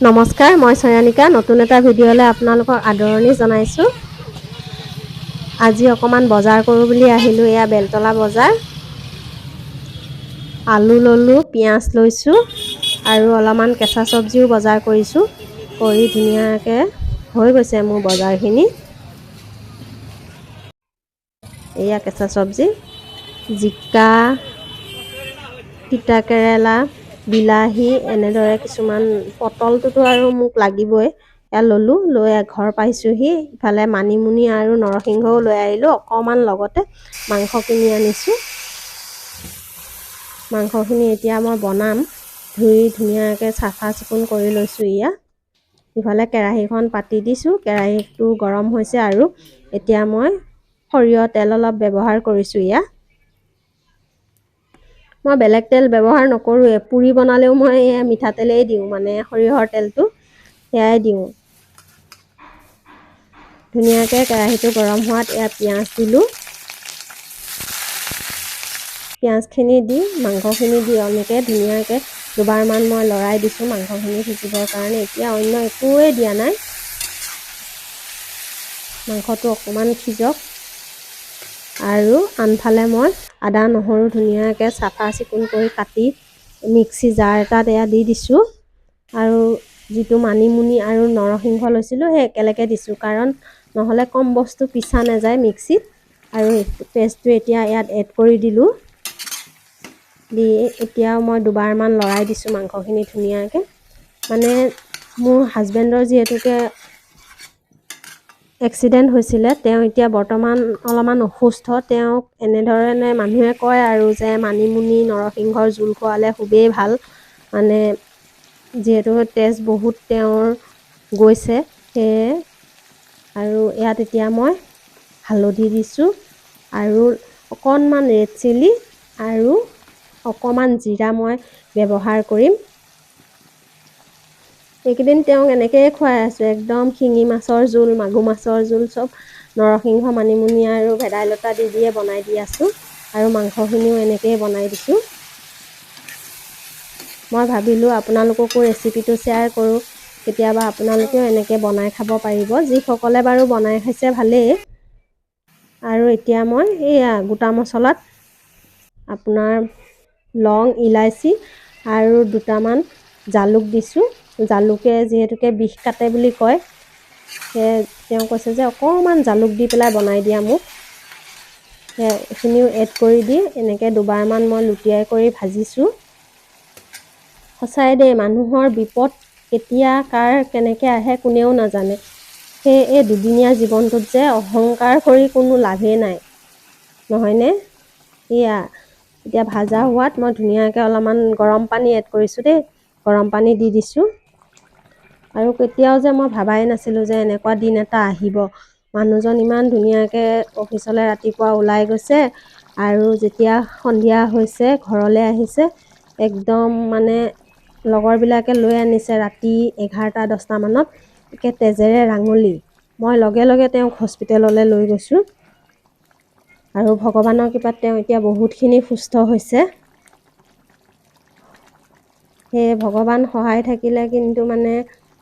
নমস্কাৰ, মই ছয়ানিকা। নতুন এটা ভিডিঅ'লৈ আপোনালোকক আদৰণি জনাইছোঁ। আজি অকণমান বজাৰ কৰোঁ বুলি আহিলোঁ। এয়া বেলতলা বজাৰ। আলু ল'লোঁ, পিঁয়াজ লৈছোঁ আৰু অলপমান কেঁচা চব্জিও বজাৰ কৰিছোঁ। কৰি ধুনীয়াকৈ হৈ গৈছে মোৰ বজাৰখিনি। এয়া কেঁচা চব্জি, জিকা, তিতাকেৰেলা, বিলাহী, এনেদৰে কিছুমান, পটলটোতো আৰু মোক লাগিবই। এয়া ল'লোঁ, লৈ ঘৰ পাইছোঁহি। ইফালে মানিমুনি আৰু নৰসিংহও লৈ আহিলোঁ। অকণমান লগতে মাংস কিনি আনিছোঁ। মাংসখিনি এতিয়া মই বনাম। ধুই ধুনীয়াকৈ চাফা চিকুণ কৰি লৈছোঁ। ইফালে কেৰাহীখন পাতি দিছোঁ। কেৰাহীটো গৰম হৈছে আৰু এতিয়া মই সৰিয়হ তেল অলপ ব্যৱহাৰ কৰিছোঁ। মই বেলেগ তেল ব্যৱহাৰ নকৰোঁৱে। পুৰি বনালেও মই মিঠাতেলেই দিওঁ, মানে সৰিয়হৰ তেলটো সেয়াই দিওঁ। ধুনীয়াকৈ কেৰাহীটো গৰম হোৱাত পিঁয়াজ দিলোঁ। পিঁয়াজখিনি দি মাংসখিনি দি এনেকৈ ধুনীয়াকৈ দুবাৰমান মই লৰাই দিছোঁ মাংসখিনি সিজিবৰ কাৰণে। এতিয়া অন্য একোৱেই দিয়া নাই। মাংসটো অকণমান সিজক। আৰু আনফালে মই আদা নহৰু ধুনীয়াকৈ চাফা চিকুণ কৰি কাটি মিক্সি জাৰ এটাত দি দিছোঁ। আৰু যিটো মানিমুনি আৰু নৰসিংহ লৈছিলোঁ সেই একেলগে দিছোঁ, কাৰণ নহ'লে কম বস্তু পিছা নাযায় মিক্সিত। আৰু পেষ্টটো এতিয়া ইয়াত এড কৰি দিলোঁ। দি এতিয়াও মই দুবাৰমান লৰাই দিছোঁ মাংসখিনি ধুনীয়াকৈ। মানে মোৰ হাজবেণ্ডৰ যিহেতুকে এক্সিডেণ্ট হৈছিলে, তেওঁ এতিয়া বৰ্তমান অলপমান অসুস্থ। তেওঁক এনেধৰণে মানুহে কয় আৰু যে মানিমুনি নৰসিংহৰ জোল খোৱালে খুবেই ভাল। মানে যিহেতু তেজ বহুত তেওঁৰ গৈছে, সেয়ে। আৰু ইয়াত এতিয়া মই হালধি দিছোঁ আৰু অকণমান ৰেড চিলি আৰু অকণমান জিৰা মই ব্যৱহাৰ কৰিম। এইকেইদিন তেওঁক এনেকৈয়ে খুৱাই আছোঁ। একদম শিঙি মাছৰ জোল, মাগুৰ মাছৰ জোল চব নৰসিংহ, মানিমুনি আৰু ভেদাইলতা দি দিয়ে বনাই দি আছোঁ। আৰু মাংসখিনিও এনেকৈয়ে বনাই দিছোঁ। মই ভাবিলোঁ আপোনালোককো ৰেচিপিটো শ্বেয়াৰ কৰোঁ। কেতিয়াবা আপোনালোকেও এনেকৈ বনাই খাব পাৰিব। যিসকলে বাৰু বনাই খাইছে ভালেই। আৰু এতিয়া মই এইয়া গোটা মছলাত আপোনাৰ লং, ইলাচি আৰু দুটামান জালুক দিছোঁ। জালুকে যিহেতুকে বিষ কাটে বুলি কয়, সেয়ে তেওঁ কৈছে যে অকণমান জালুক দি পেলাই বনাই দিয়া মোক। এইখিনিও এড কৰি দি এনেকৈ দুবাৰমান মই লুটিয়াই কৰি ভাজিছোঁ। সঁচাই দেই, মানুহৰ বিপদ কেতিয়া কাৰ কেনেকৈ আহে কোনেও নাজানে। সেয়ে এই দুদিনীয়া জীৱনটোত যে অহংকাৰ কৰি কোনো লাভেই নাই, নহয়নে? এতিয়া ভাজা হোৱাত মই ধুনীয়াকৈ অলপমান গৰম পানী এড কৰিছোঁ দেই। গৰম পানী দি দিছোঁ। আৰু কেতিয়াও যে মই ভাবাই নাছিলোঁ যে এনেকুৱা দিন এটা আহিব। মানুহজন ইমান ধুনীয়াকৈ অফিচলৈ ৰাতিপুৱা ওলাই গৈছে, আৰু যেতিয়া সন্ধিয়া হৈছে ঘৰলৈ আহিছে, একদম মানে লগৰবিলাকে লৈ আনিছে ৰাতি 11টা-10টা মানত, একে তেজেৰে ৰাঙলী। মই লগে লগে তেওঁক হস্পিটেললৈ লৈ গৈছোঁ। আৰু ভগৱানৰ কৃপাত তেওঁ এতিয়া বহুতখিনি সুস্থ হৈছে। সেয়ে ভগৱান সহায় থাকিলে কিন্তু মানে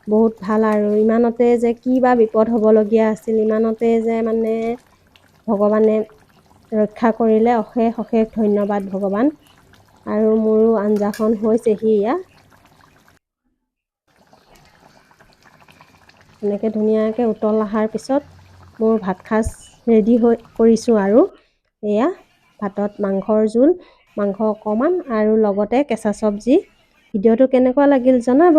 বহুত ভাল। আৰু ইমানতে যে কি বা বিপদ হ'বলগীয়া আছিল, ইমানতে যে মানে ভগৱানে ৰক্ষা কৰিলে। অশেষ অশেষ ধন্যবাদ ভগৱান। আৰু মোৰো আঞ্জাখন হৈছেহি। এনেকৈ ধুনীয়াকৈ উতল অহাৰ পিছত মোৰ ভাতসাজ ৰেডি কৰিছোঁ। আৰু এয়া ভাতত মাংসৰ জোল, মাংস অকণমান আৰু লগতে কেঁচা চব্জি। ভিডিঅ'টো কেনেকুৱা লাগিল জনাব।